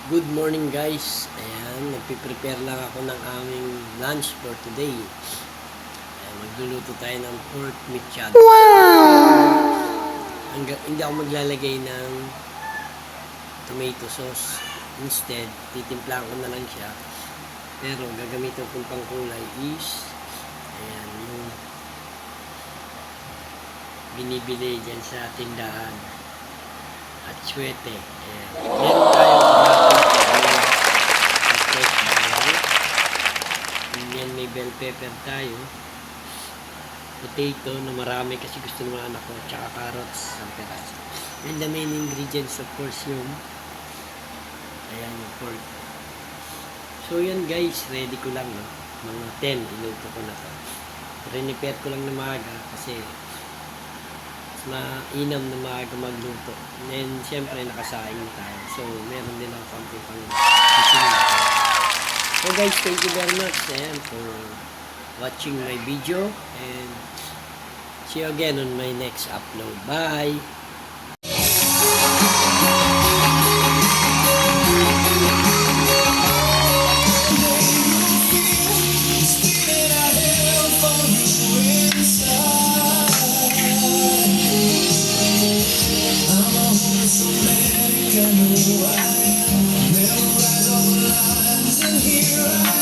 Good morning guys. Ayan, nagpiprepare lang ako ng aming lunch for today. Ayan, magluluto tayo ng pork mechado. Wow! Hindi ako maglalagay ng tomato sauce. Instead, titimpla ko na lang siya. Pero gagamitin kong pangkulay is ayan, yung binibili dyan sa tindahan. At swete. Ayan. Meron tayong yan, may bell pepper tayo, potato na marami kasi gusto ng mga anak ko, tsaka carrots ang peraso. And the main ingredients of course yung ayan yung pork. So yan guys, ready ko lang, no? Mga 10 iluto ko na to. Prepare ko lang na maaga kasi mainam na maaga magluto. And syempre nakasaing tayo, so meron din ako konti pang sisingin. So guys, thank you very much for watching my video and see you again on my next upload. Bye! Memorize all the lines and here I